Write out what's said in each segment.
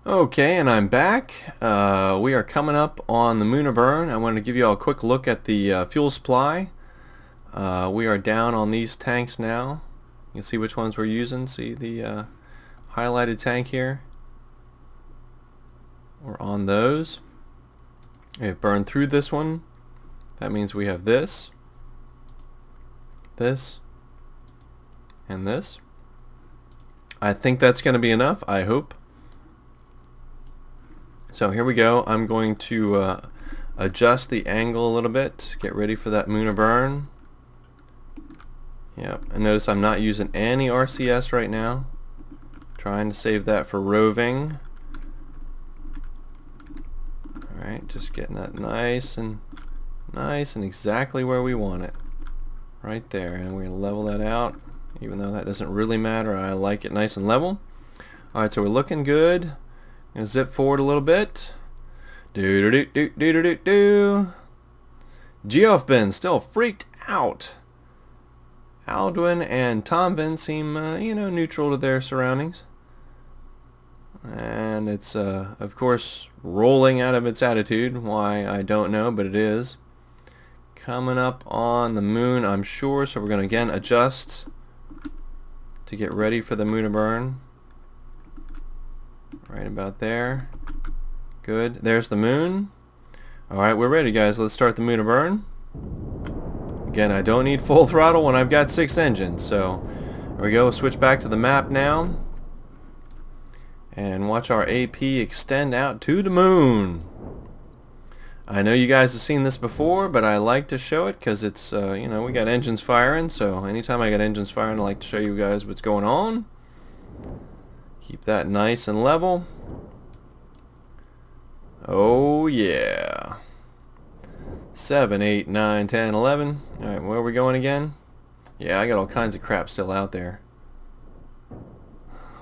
Okay, and I'm back. We are coming up on the Lunar burn. I wanted to give you all a quick look at the fuel supply. We are down on these tanks now. You can see which ones we're using. See the highlighted tank here? We're on those. We have burned through this one. That means we have this, and this. I think that's going to be enough, I hope. So here we go. I'm going to adjust the angle a little bit, get ready for that Lunar burn. Yep, and notice I'm not using any RCS right now. Trying to save that for roving. Alright, just getting that nice and exactly where we want it. Right there, and we're going to level that out. Even though that doesn't really matter, I like it nice and level. Alright, so we're looking good. Gonna zip forward a little bit. Geoffbin still freaked out. Aldwin and Tomvin seem, neutral to their surroundings. And it's, of course, rolling out of its attitude. Why, I don't know, but it is. Coming up on the moon, I'm sure, so we're going to again adjust to get ready for the Lunar burn. Right about there. Good. There's the moon. Alright, we're ready, guys. Let's start the Lunar burn. Again, I don't need full throttle when I've got 6 engines. So, there we go. We'll switch back to the map now. And watch our AP extend out to the moon. I know you guys have seen this before, but I like to show it because it's, we got engines firing. So, anytime I got engines firing, I like to show you guys what's going on. Keep that nice and level. Oh yeah. 7, 8, 9, 10, 11. Alright, where are we going again? Yeah, I got all kinds of crap still out there.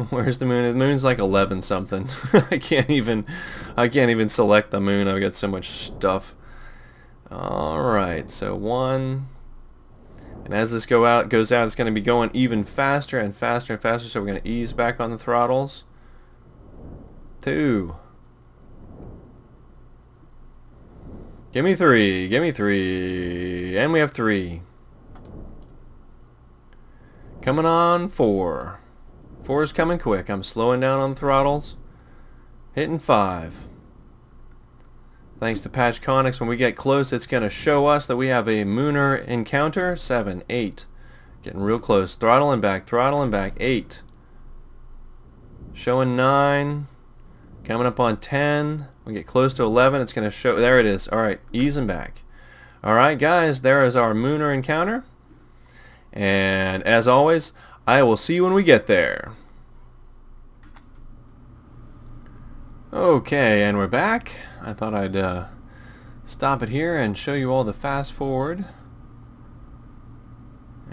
Where's the moon? The moon's like 11 something. I can't even select the moon. I've got so much stuff. Alright, so 1. And as this goes out, it's going to be going even faster and faster and faster, so we're going to ease back on the throttles. 2. Give me 3. Give me 3. And we have 3. Coming on 4. 4 is coming quick. I'm slowing down on the throttles. Hitting 5. Thanks to Patch Conics, when we get close, it's going to show us that we have a Lunar encounter. 7, 8. Getting real close. Throttling back, 8. Showing 9. Coming up on 10. We get close to 11. It's going to show. There it is. Alright, easing back. Alright, guys, there is our Lunar encounter. And as always, I will see you when we get there. Okay, and we're back. I thought I'd stop it here and show you all the fast forward.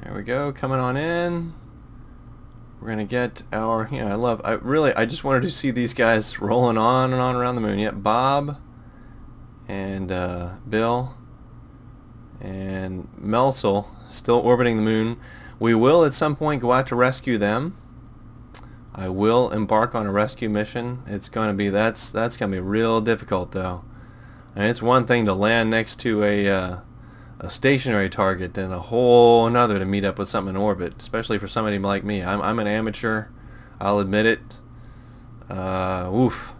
There we go, coming on in. We're gonna get our, I just wanted to see these guys rolling on and on around the moon. Yep, Bob and Bill and Melsel still orbiting the moon. We will at some point go out to rescue them. I will embark on a rescue mission. It's going to be that's going to be real difficult though. And it's one thing to land next to a stationary target and a whole another to meet up with something in orbit, especially for somebody like me. I'm an amateur. I'll admit it. Oof.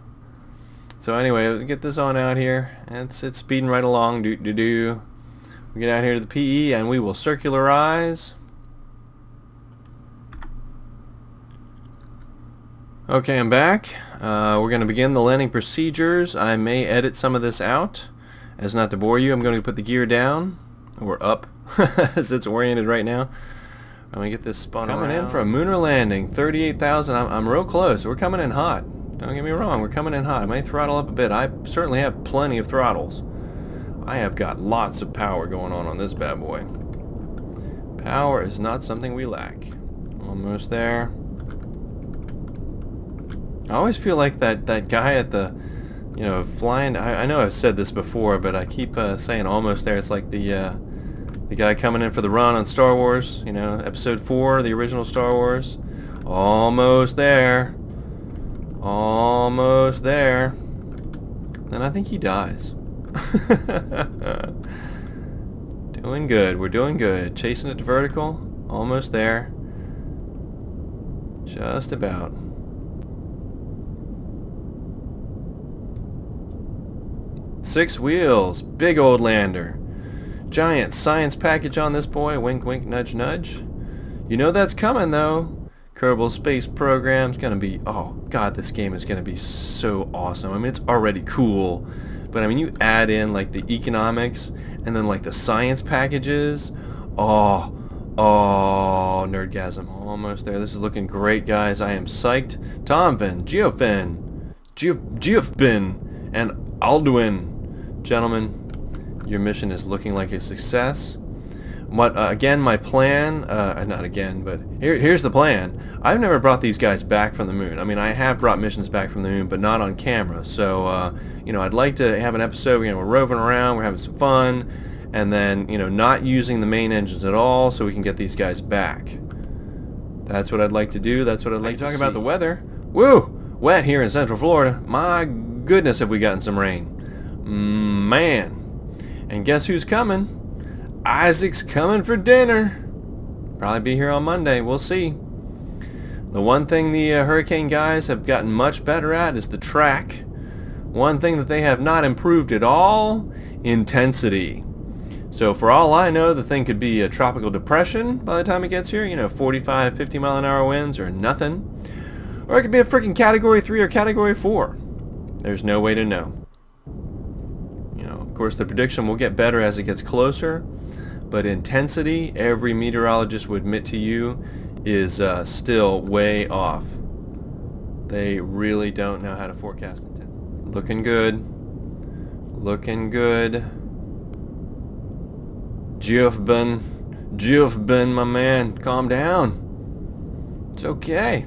So anyway, let's get this on out here. It's speeding right along. We get out here to the PE and we will circularize. Okay, I'm back. We're going to begin the landing procedures. I may edit some of this out as not to bore you. I'm going to put the gear down or up as it's oriented right now. I'm going to get this spun coming around. In for a Lunar landing. 38,000. I'm real close. We're coming in hot. Don't get me wrong. We're coming in hot. I may throttle up a bit. I certainly have plenty of throttles. I have got lots of power going on this bad boy. Power is not something we lack. Almost there. I always feel like that guy at the, flying. I know I've said this before, but I keep saying almost there. It's like the guy coming in for the run on Star Wars. Episode 4, the original Star Wars. Almost there. Almost Almost there. And I think he dies. Doing good. We're doing good. Chasing it to vertical. Almost there. Just about. Six wheels. Big old lander. Giant science package on this boy. Wink, wink, nudge, nudge. You know that's coming, though. Kerbal space program's gonna be... Oh, God, this game is gonna be so awesome. I mean, it's already cool. But, I mean, you add in, like, the economics and then, like, the science packages. Oh, nerdgasm. Almost there. This is looking great, guys. I am psyched. Tomfin, Geofbin, and Alduin. Gentlemen, your mission is looking like a success. Again, my plan, not again, but here's the plan. I've never brought these guys back from the moon. I mean, I have brought missions back from the moon, but not on camera. So, you know, I'd like to have an episode where, you know, we're roving around, we're having some fun, and then, you know, not using the main engines at all so we can get these guys back. That's what I'd like to do. That's what I'd like to see. Talk about the weather. Woo! Wet here in Central Florida. My goodness, have we gotten some rain. Man. And guess who's coming? Isaac's coming for dinner. Probably be here on Monday. We'll see. The one thing the Hurricane guys have gotten much better at is the track. One thing that they have not improved at all, intensity. So for all I know, the thing could be a tropical depression by the time it gets here. You know, 45, 50 mile an hour winds or nothing. Or it could be a freaking Category 3 or Category 4. There's no way to know. You know, of course, the prediction will get better as it gets closer. But intensity, every meteorologist would admit to you, is still way off. They really don't know how to forecast intensity. Looking good. Looking good. Geofbin, my man, calm down. It's okay.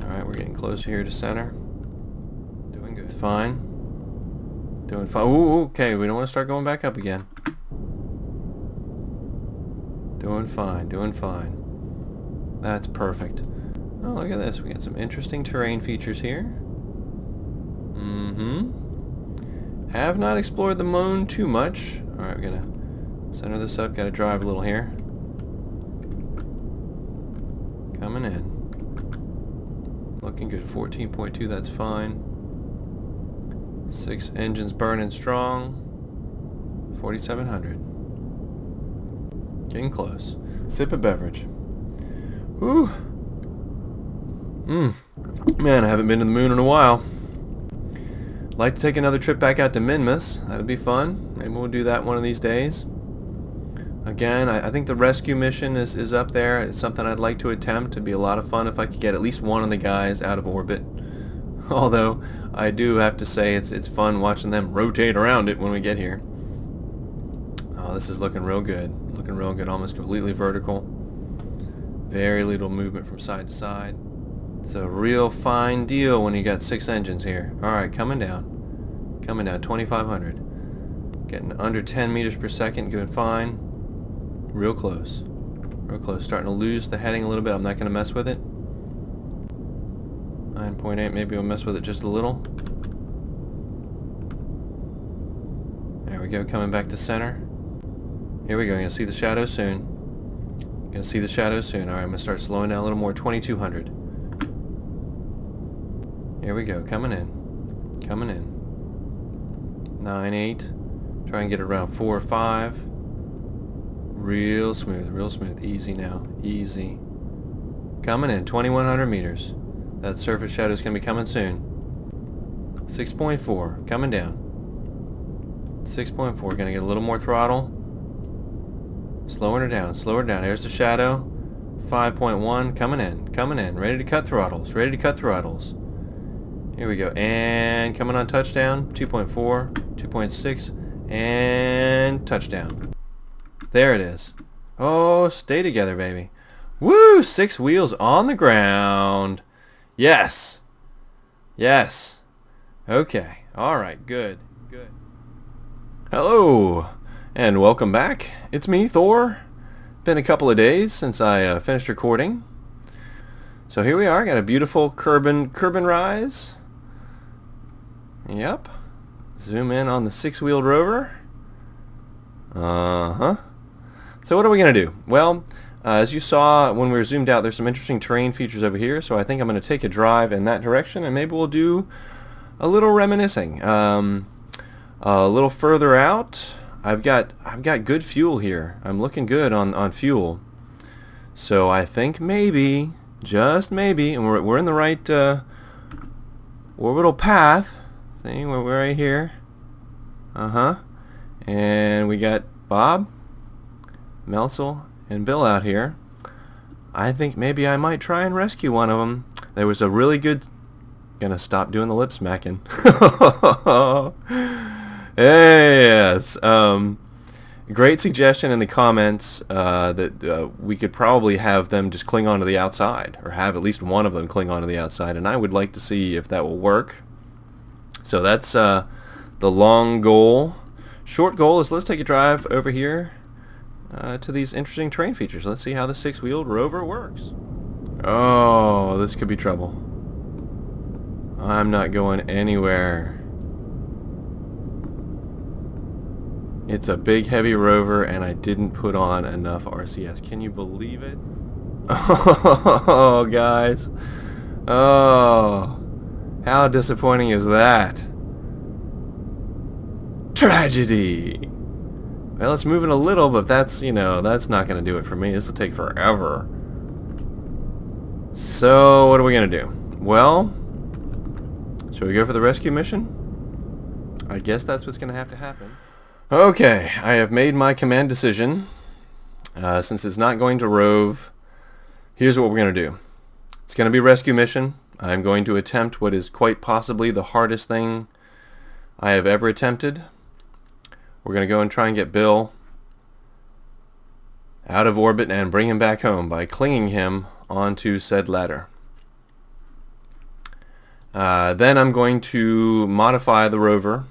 Alright, we're getting closer here to center. Doing good. It's fine. Doing fine. Ooh, okay, we don't want to start going back up again. Doing fine, doing fine. That's perfect. Oh, look at this. We got some interesting terrain features here. Have not explored the moon too much. Alright, we're gonna center this up. Gotta drive a little here. Coming in. Looking good. 14.2, that's fine. 6 engines burning strong. 4,700. Getting close. Sip a beverage. Whew. Man, I haven't been to the moon in a while. Like to take another trip back out to Minmus. That'd be fun. Maybe we'll do that one of these days. Again, I think the rescue mission is up there. It's something I'd like to attempt. It'd be a lot of fun if I could get at least one of the guys out of orbit. Although, I do have to say it's fun watching them rotate around it when we get here. Oh, this is looking real good. Looking real good. Almost completely vertical. Very little movement from side to side. It's a real fine deal when you got 6 engines here. Alright, coming down. Coming down, 2,500. Getting under 10 meters per second, doing fine. Real close. Real close. Starting to lose the heading a little bit. I'm not going to mess with it. 9.8, maybe we'll mess with it just a little. There we go, coming back to center. Here we go, you're going to see the shadow soon. You're going to see the shadow soon. Alright, I'm going to start slowing down a little more. 2,200. Here we go, coming in. Coming in. 9.8. Try and get it around 4 or 5. Real smooth, real smooth. Easy now. Easy. Coming in, 2,100 meters. That surface shadow is going to be coming soon. 6.4. Coming down. 6.4. Going to get a little more throttle. Slowing her down. Slow her down. There's the shadow. 5.1. Coming in. Coming in. Ready to cut throttles. Ready to cut throttles. Here we go. And coming on touchdown. 2.4. 2.6. And touchdown. There it is. Oh, stay together, baby. Woo! 6 wheels on the ground. Yes. Yes. Okay. Alright, good. Good. Hello, and welcome back. It's me, Thor. Been a couple of days since I finished recording. So here we are. Got a beautiful Kerbin rise. Yep. Zoom in on the 6-wheeled rover. Uh-huh. So what are we going to do? Well, as you saw when we were zoomed out, there's some interesting terrain features over here, so I think I'm going to take a drive in that direction, and maybe we'll do a little reminiscing. A little further out, I've got good fuel here. I'm looking good on fuel. So I think maybe, just maybe, and we're in the right orbital path. See, we're right here. Uh-huh. And we got Bob, Melsel, and Bill out here. I think maybe I might try and rescue one of them. There was a really good... Gonna stop doing the lip smacking. Yes. Great suggestion in the comments that we could probably have them just cling onto the outside, or have at least one of them cling onto the outside, and I would like to see if that will work. So that's the long goal. Short goal is let's take a drive over here to these interesting terrain features. Let's see how the 6-wheeled rover works. Oh, this could be trouble. I'm not going anywhere. It's a big heavy rover and I didn't put on enough RCS. Can you believe it? Oh, guys. Oh, how disappointing is that? Tragedy. Well, it's moving a little, but that's, you know, that's not going to do it for me. This will take forever. So, what are we going to do? Well, shall we go for the rescue mission? I guess that's what's going to have to happen. Okay, I have made my command decision. Since it's not going to rove, here's what we're going to do. It's going to be a rescue mission. I'm going to attempt what is quite possibly the hardest thing I have ever attempted. We're going to go and try and get Bill out of orbit and bring him back home by clinging him onto said ladder. Then I'm going to modify the rover.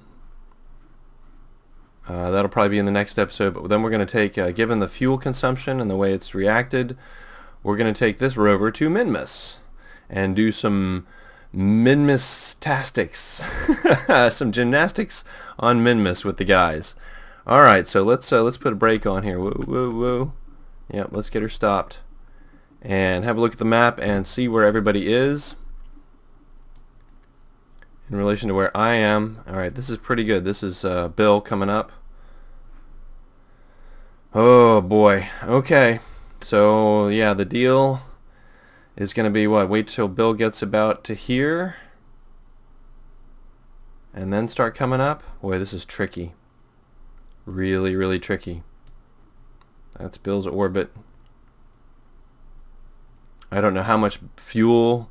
That'll probably be in the next episode, but then we're going to take, given the fuel consumption and the way it's reacted, we're going to take this rover to Minmus and do some Minmus-tastics, some gymnastics on Minmus with the guys. Alright, so let's put a brake on here. Whoa, whoa, whoa. Yep, let's get her stopped. And have a look at the map and see where everybody is in relation to where I am. Alright, this is pretty good. This is Bill coming up. Oh boy. Okay. So yeah, the deal is going to be what? Wait till Bill gets about to here and then start coming up. Boy, this is tricky. Really, really tricky. That's Bill's orbit. I don't know how much fuel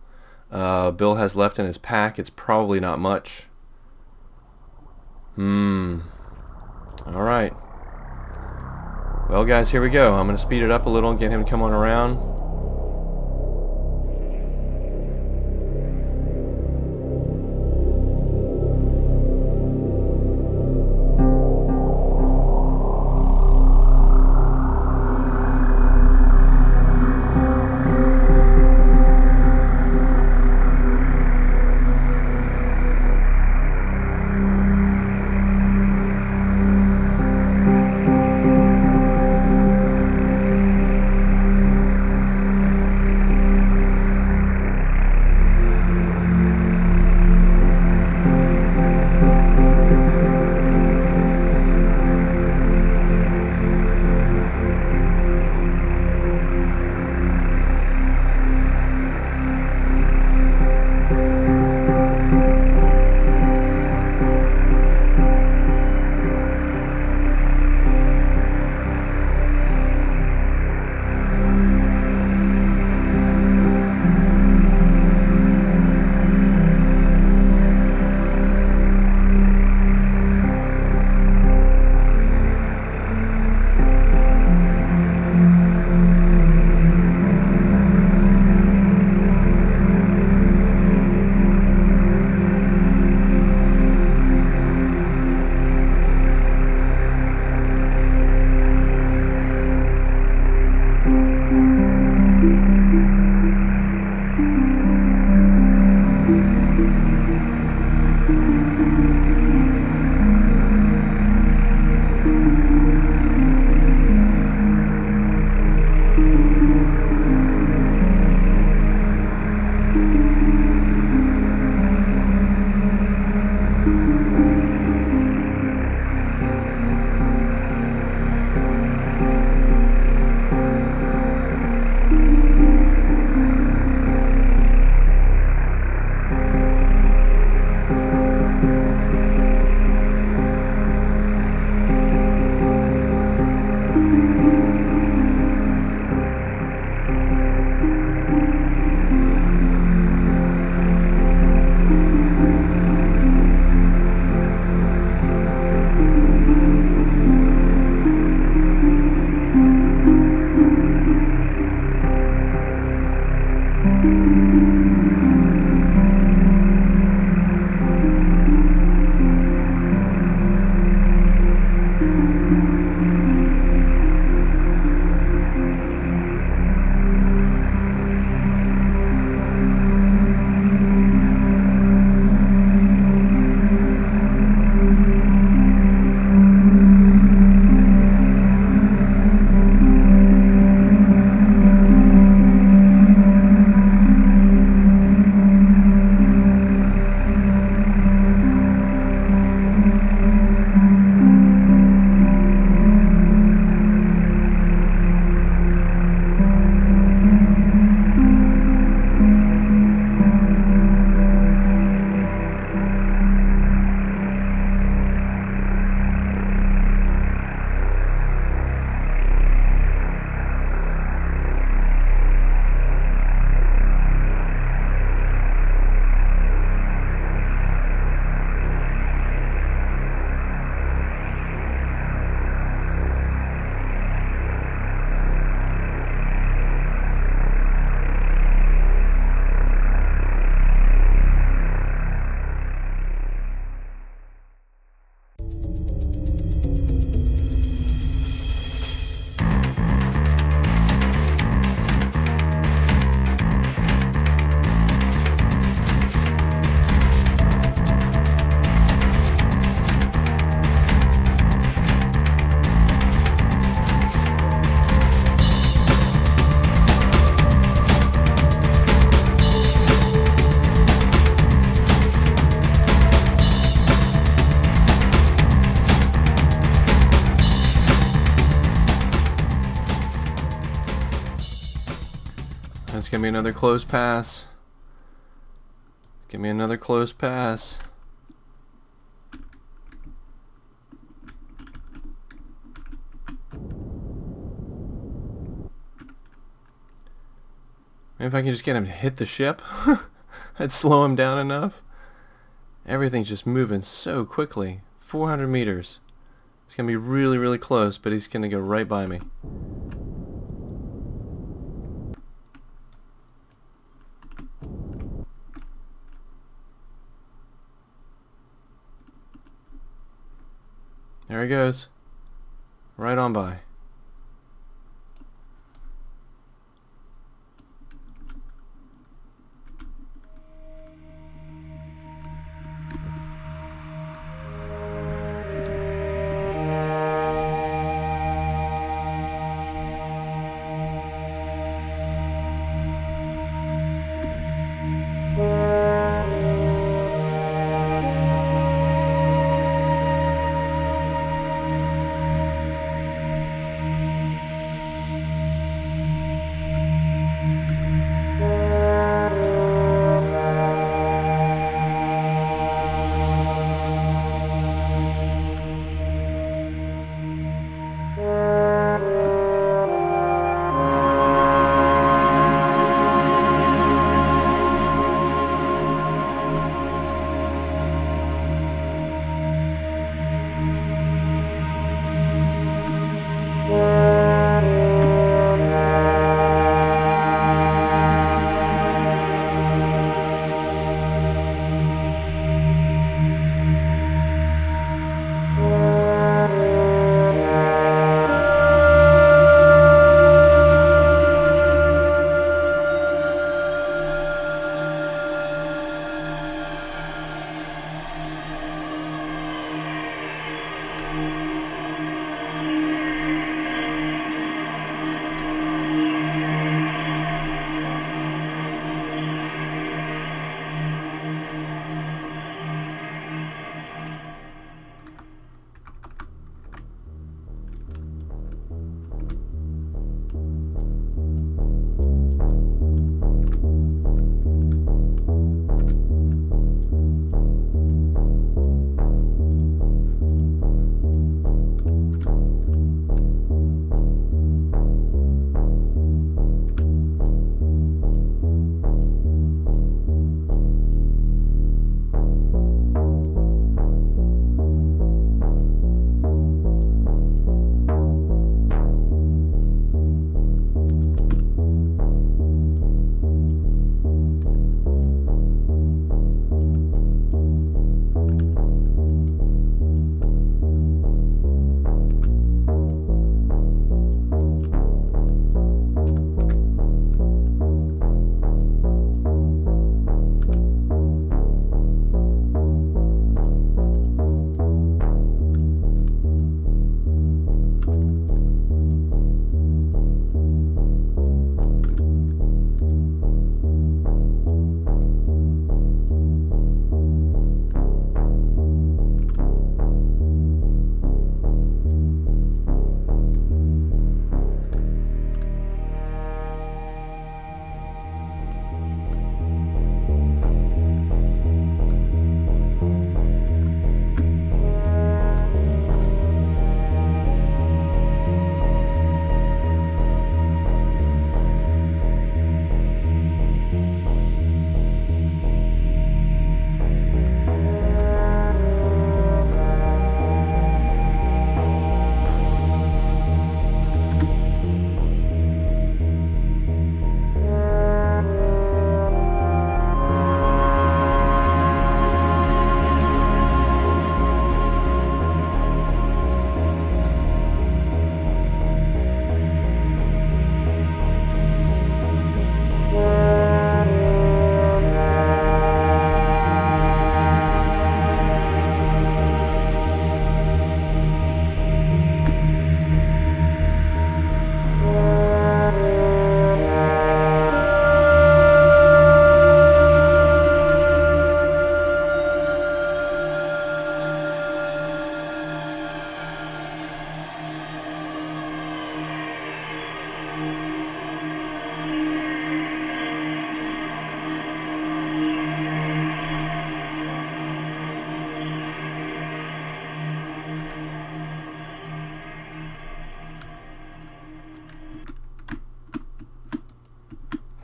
Bill has left in his pack. It's probably not much. Alright. Well guys, here we go. I'm going to speed it up a little and get him to come on around. give me another close pass. Give me another close pass. Maybe if I can just get him to hit the ship, I'd slow him down enough. Everything's just moving so quickly. 400 meters. It's going to be really, really close, but he's going to go right by me. There he goes. Right on by.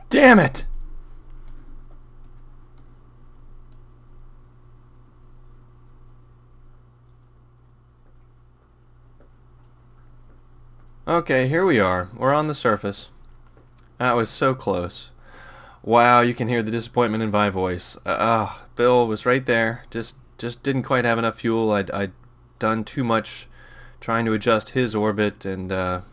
Damn it! Okay, here we are. We're on the surface. That was so close. Wow, you can hear the disappointment in my voice. Bill was right there. Just didn't quite have enough fuel. I'd done too much trying to adjust his orbit, and the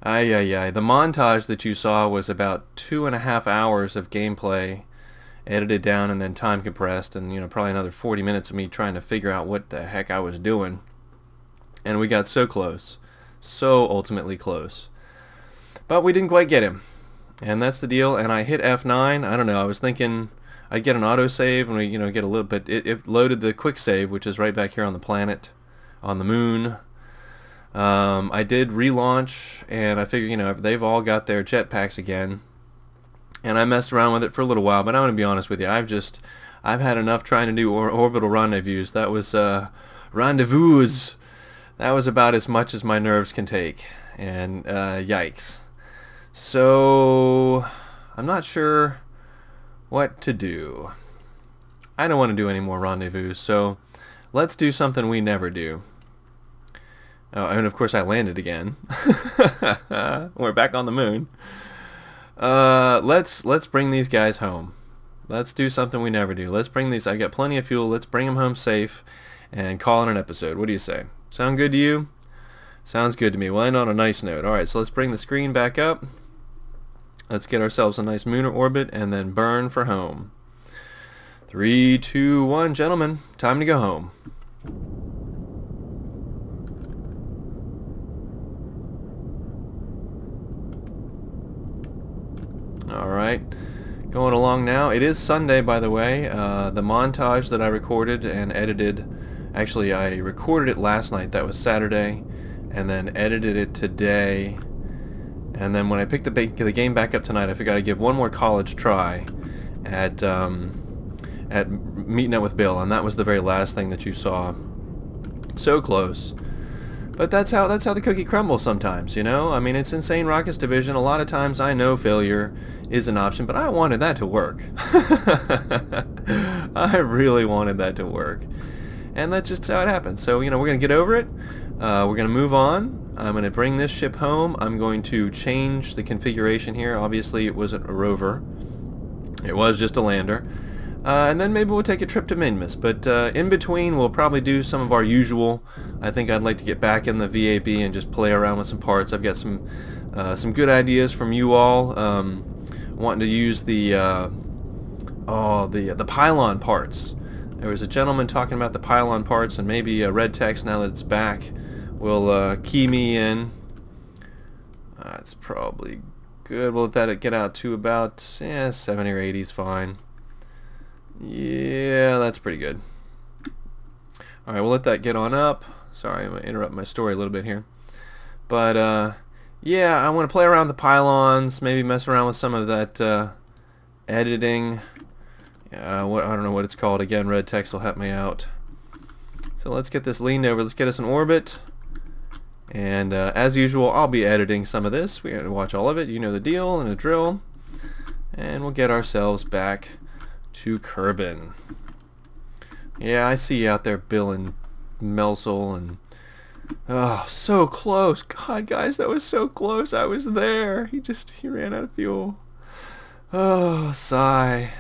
montage that you saw was about 2.5 hours of gameplay edited down and then time compressed, and probably another 40 minutes of me trying to figure out what the heck I was doing. And we got so close. So ultimately close. But we didn't quite get him. And that's the deal. And I hit F9. I don't know. I was thinking I'd get an autosave and we get a little bit. It loaded the quick save, which is right back here on the planet, on the moon. I did relaunch, and I figured, they've all got their jetpacks again. And I messed around with it for a little while, but I'm going to be honest with you. I've had enough trying to do orbital rendezvous. That was rendezvous. That was about as much as my nerves can take, and yikes. So I'm not sure what to do. I don't want to do any more rendezvous, so let's do something we never do. Oh, and of course I landed again. We're back on the moon. Let's bring these guys home. Let's do something we never do. Let's bring these. I got plenty of fuel. Let's bring them home safe and call it an episode. What do you say? Sound good to you? Sounds good to me. We'll end on a nice note. Alright, so let's bring the screen back up. Let's get ourselves a nice lunar orbit and then burn for home. 3, 2, 1, gentlemen. Time to go home. Alright, going along now. It is Sunday, by the way. The montage that I recorded and edited, actually I recorded it last night, that was Saturday, and then edited it today, and then when I picked the game back up tonight, I figured I'd give one more college try at meeting up with Bill, and that was the very last thing that you saw. So close. But that's how the cookie crumbles sometimes, I mean, it's Insane Rockets Division. A lot of times I know failure is an option, but I wanted that to work. I really wanted that to work. And that's just how it happens. So, we're going to get over it. We're going to move on. I'm going to bring this ship home. I'm going to change the configuration here. Obviously, it wasn't a rover. It was just a lander. And then maybe we'll take a trip to Minmus. But in between, we'll probably do some of our usual. I think I'd like to get back in the VAB and just play around with some parts. I've got some good ideas from you all. Wanting to use the pylon parts. There was a gentleman talking about the pylon parts, and maybe red text, now that it's back, will key me in. That's probably good. We'll let that get out to about 70 or 80 is fine. Yeah, that's pretty good. Alright, we'll let that get on up. Sorry, I'm going to interrupt my story a little bit here. But, yeah, I want to play around with the pylons, maybe mess around with some of that editing. I don't know what it's called. Again, red text will help me out. So let's get this leaned over. Let's get us an orbit. And as usual, I'll be editing some of this. We're going to watch all of it. You know the deal and the drill. And we'll get ourselves back to Kerbin. Yeah, I see you out there, Bill and Melsel, and oh, so close. God, guys, that was so close. I was there. He ran out of fuel. Oh, sigh.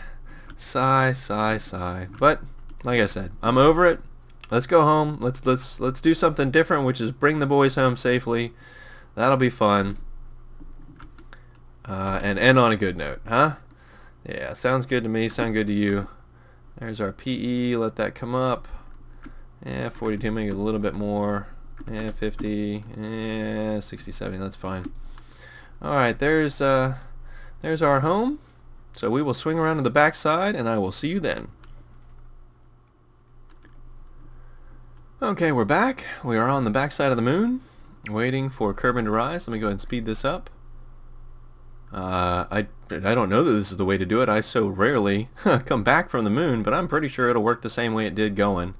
Sigh, sigh, sigh. But like I said, I'm over it. Let's go home. Let's do something different, which is bring the boys home safely. That'll be fun. And end on a good note, huh? Yeah, sounds good to me. Sound good to you. There's our PE. Let that come up. Yeah, 42. Make it a little bit more. Yeah, 50. Yeah, 60, 70. That's fine. All right, there's our home. So we will swing around to the back side, and I will see you then. Okay, we're back. We are on the back side of the moon, waiting for Kerbin to rise. Let me go ahead and speed this up. I don't know that this is the way to do it. I so rarely come back from the moon, but I'm pretty sure it'll work the same way it did going.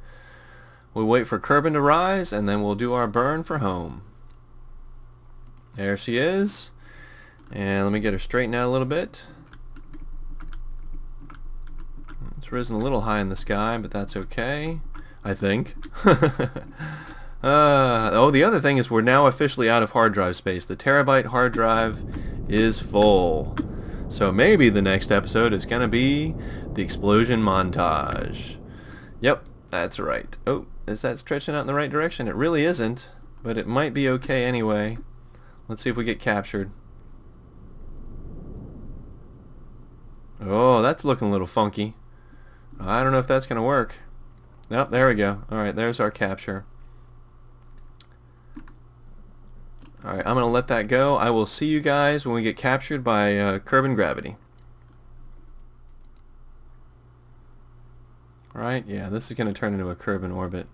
We'll wait for Kerbin to rise, and then we'll do our burn for home. There she is. And let me get her straightened out a little bit. It's risen a little high in the sky, but that's okay, I think. Oh, the other thing is we're now officially out of hard drive space. The terabyte hard drive is full. So maybe the next episode is going to be the explosion montage. Yep, that's right. Oh, is that stretching out in the right direction? It really isn't, but it might be okay anyway. Let's see if we get captured. Oh, that's looking a little funky. I don't know if that's going to work. Nope, there we go. Alright, there's our capture. Alright, I'm going to let that go. I will see you guys when we get captured by Kerbin gravity. Alright, yeah, this is going to turn into a Kerbin orbit.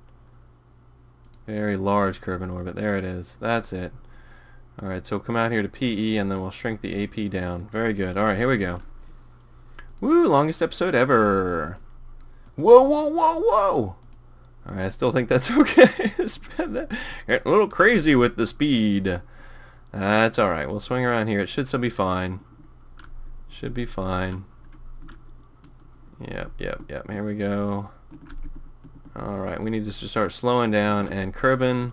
Very large Kerbin orbit. There it is. That's it. Alright, so we'll come out here to PE and then we'll shrink the AP down. Very good. Alright, here we go. Woo, longest episode ever. Whoa, whoa, whoa, whoa! Alright, I still think that's okay. Getting a little crazy with the speed. That's alright. We'll swing around here. It should still be fine. Should be fine. Yep, yep, yep. Here we go. Alright, we need to just start slowing down, and Kerbin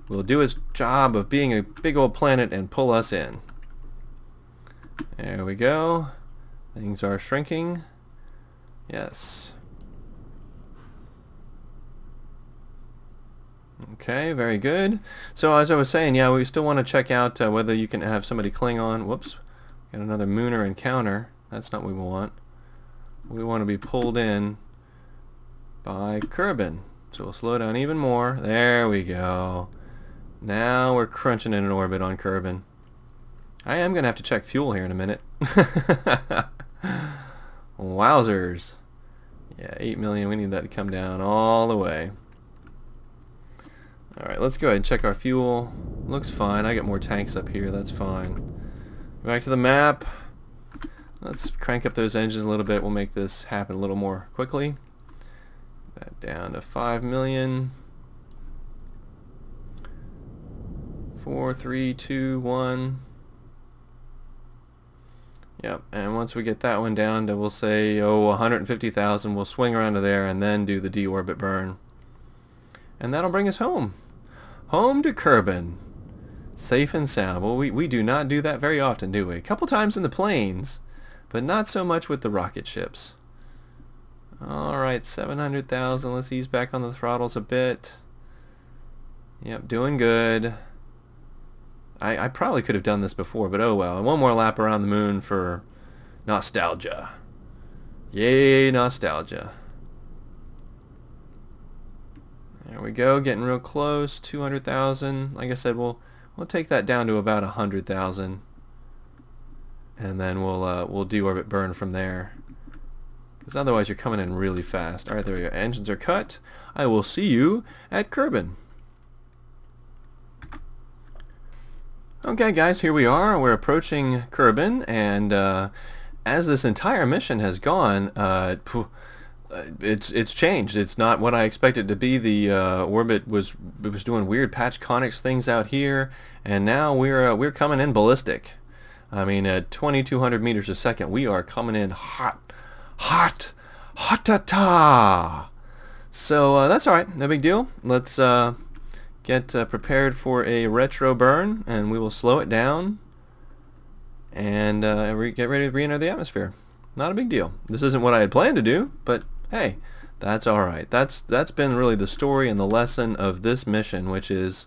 will do his job of being a big old planet and pull us in. There we go. Things are shrinking. Yes. Okay, very good. So as I was saying, yeah, we still want to check out whether you can have somebody cling on. Whoops. Got another Lunar encounter. That's not what we want. We want to be pulled in by Kerbin. So we'll slow down even more. There we go. Now we're crunching in an orbit on Kerbin. I am going to have to check fuel here in a minute. Wowzers. Yeah, 8 million. We need that to come down all the way. Alright, let's go ahead and check our fuel. Looks fine. I got more tanks up here. That's fine. Back to the map. Let's crank up those engines a little bit. We'll make this happen a little more quickly. That down to 5 million. 4, 3, 2, 1. Yep, and once we get that one down to, we'll say, 150,000, we'll swing around to there and then do the deorbit burn. And that'll bring us home. Home to Kerbin. Safe and sound. Well, we do not do that very often, do we? A couple times in the planes, but not so much with the rocket ships. Alright, 700,000. Let's ease back on the throttles a bit. Yep, doing good. I probably could have done this before, but oh well. One more lap around the moon for nostalgia. Yay, nostalgia. There we go, getting real close. 200,000. Like I said, we'll take that down to about 100,000, and then we'll deorbit burn from there. Because otherwise, you're coming in really fast. All right, there we go. Engines are cut. I will see you at Kerbin. Okay, guys, here we are. We're approaching Kerbin, and as this entire mission has gone, it's changed. It's not what I expected it to be. The orbit was doing weird patch conics things out here, and now we're coming in ballistic. I mean, at 2,200 meters a second, we are coming in hot, hot-ta-ta. So that's all right. No big deal. Let's get prepared for a retro burn, and we will slow it down and get ready to re-enter the atmosphere. Not a big deal. This isn't what I had planned to do, but hey, that's alright. That's been really the story and the lesson of this mission, which is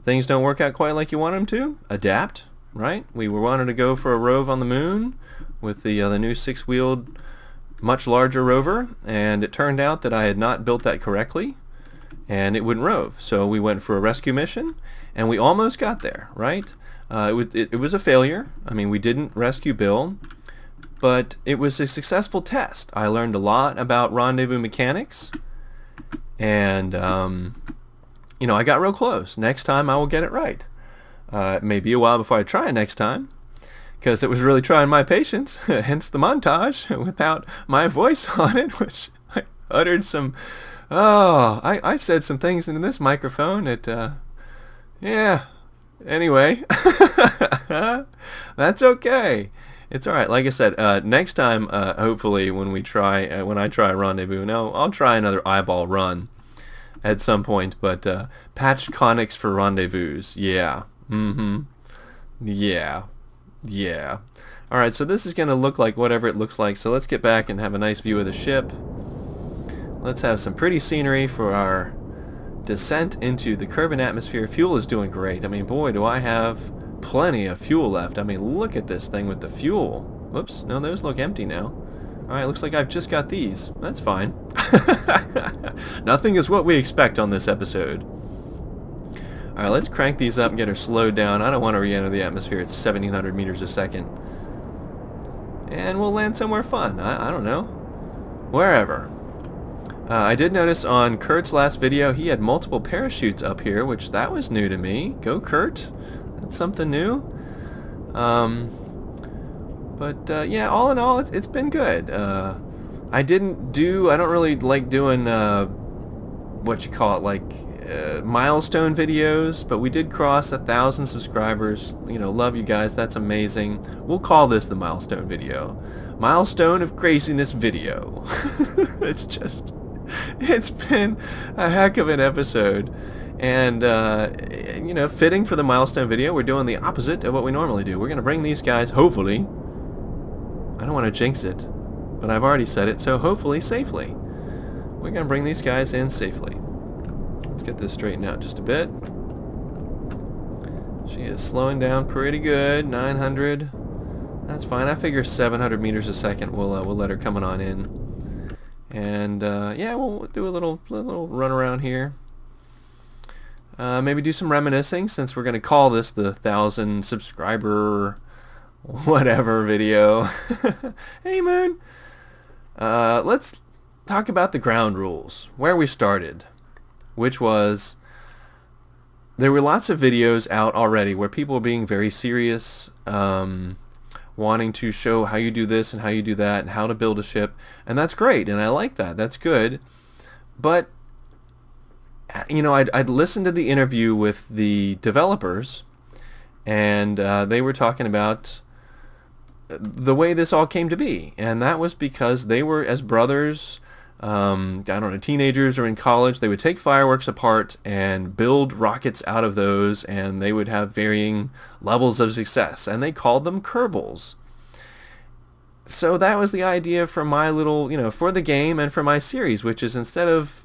things don't work out quite like you want them to. Adapt, right? We were wanting to go for a rove on the moon with the new 6-wheeled, much larger rover, and it turned out that I had not built that correctly, and it wouldn't rove. So we went for a rescue mission, and we almost got there, right? It was a failure. I mean, we didn't rescue Bill, but it was a successful test. I learned a lot about rendezvous mechanics, and you know, I got real close. Next time I will get it right. It may be a while before I try it next time, because it was really trying my patience, hence the montage without my voice on it, which I uttered some, I said some things into this microphone that, yeah, Anyway, that's okay. It's all right. Like I said, next time, hopefully, when I try Rendezvous, no, I'll try another eyeball run at some point. But patched conics for rendezvous, yeah, yeah, yeah. All right, so this is going to look like whatever it looks like. So let's get back and have a nice view of the ship. Let's have some pretty scenery for our descent into the Kerbin atmosphere. Fuel is doing great. I mean, boy, do I have plenty of fuel left. I mean, look at this thing with the fuel. Whoops, no, those look empty now. Alright, looks like I've just got these. That's fine. Nothing is what we expect on this episode. Alright, let's crank these up and get her slowed down. I don't want to re-enter the atmosphere at 1,700 meters a second. And we'll land somewhere fun. I don't know. Wherever. I did notice on Kurt's last video he had multiple parachutes up here, which that was new to me. Go Kurt. That's something new. But yeah, all in all, it's been good. I don't really like doing what you call it, like milestone videos, but we did cross 1,000 subscribers. You know, love you guys. That's amazing. We'll call this the milestone video. Milestone of craziness video. It's been a heck of an episode. And, you know, fitting for the milestone video, we're doing the opposite of what we normally do. We're going to bring these guys, hopefully, I don't want to jinx it, but I've already said it, so hopefully safely. We're going to bring these guys in safely. Let's get this straightened out just a bit. She is slowing down pretty good, 900. That's fine. I figure 700 meters a second we'll let her coming on in. And, yeah, we'll do a little run around here. Maybe do some reminiscing, since we're going to call this the 1,000 subscriber whatever video. Hey, Moon! Let's talk about the ground rules, where we started, which was there were lots of videos out already where people were being very serious, wanting to show how you do this and how you do that and how to build a ship, and that's great, and I like that. That's good. But you know, I'd listened to the interview with the developers, and they were talking about the way this all came to be, and that was because they were, as brothers, I don't know, teenagers or in college, they would take fireworks apart and build rockets out of those, and they would have varying levels of success, and they called them Kerbals. So that was the idea for my little, you know, for the game and for my series, which is, instead of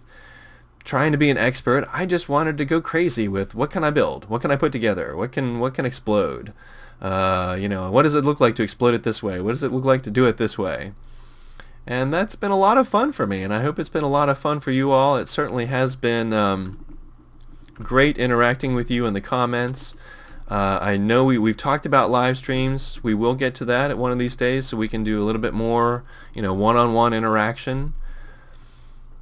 trying to be an expert, I just wanted to go crazy with what can I build, what can I put together, what can explode, you know, what does it look like to explode it this way, what does it look like to do it this way. And that's been a lot of fun for me, and I hope it's been a lot of fun for you all. It certainly has been great interacting with you in the comments. I know we've talked about live streams. We will get to that at one of these days, so we can do a little bit more, you know, one-on-one interaction.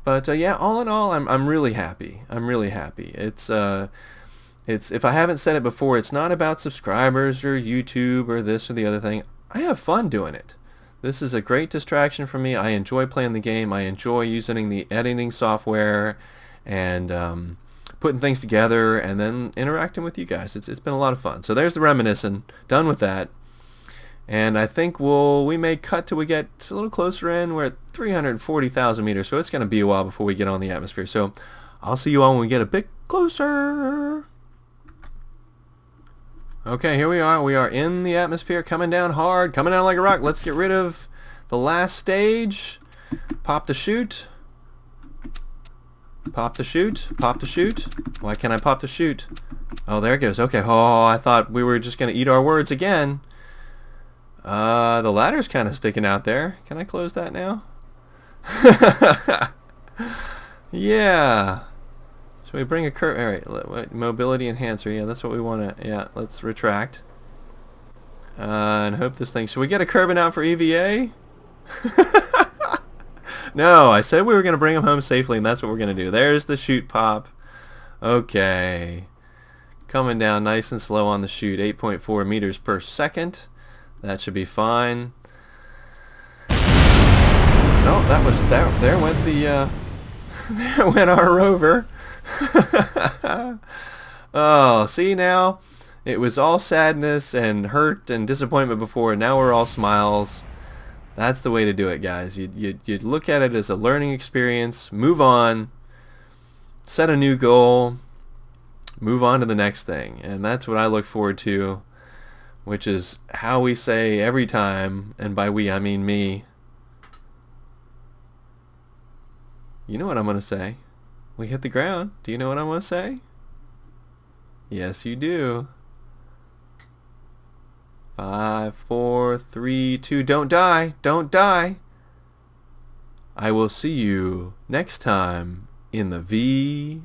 But yeah, all in all, I'm really happy. I'm really happy. It's if I haven't said it before, it's not about subscribers or YouTube or this or the other thing. I have fun doing it. This is a great distraction for me. I enjoy playing the game. I enjoy using the editing software and putting things together and then interacting with you guys. It's been a lot of fun. So there's the reminiscing. Done with that. And I think we may cut till we get a little closer in. We're at 340,000 meters, so it's going to be a while before we get on the atmosphere. So I'll see you all when we get a bit closer. Okay, here we are. We are in the atmosphere, coming down hard, coming down like a rock. Let's get rid of the last stage. Pop the chute. Pop the chute. Pop the chute. Why can't I pop the chute? Oh, there it goes. Okay. Oh, I thought we were just going to eat our words again. The ladder's kind of sticking out there. Can I close that now? Yeah. Should we bring a curve? Alright, mobility enhancer. Yeah, that's what we want to... Yeah, let's retract. And hope this thing... Should we get a Kerbin out for EVA? No, I said we were going to bring him home safely, and that's what we're going to do. There's the chute pop. Okay. Coming down nice and slow on the chute. 8.4 meters per second. That should be fine. No, that was... There went the... there went our rover. Oh, see now, It was all sadness and hurt and disappointment before, and now we're all smiles. That's the way to do it, guys. You'd look at it as a learning experience, move on, set a new goal, move on to the next thing. And that's what I look forward to, which is how we say every time, and by we I mean me. You know what I'm going to say. We hit the ground. Do you know what I'm going to say? Yes, you do. 5, 4, 3, 2, don't die, don't die. I will see you next time in the VAB.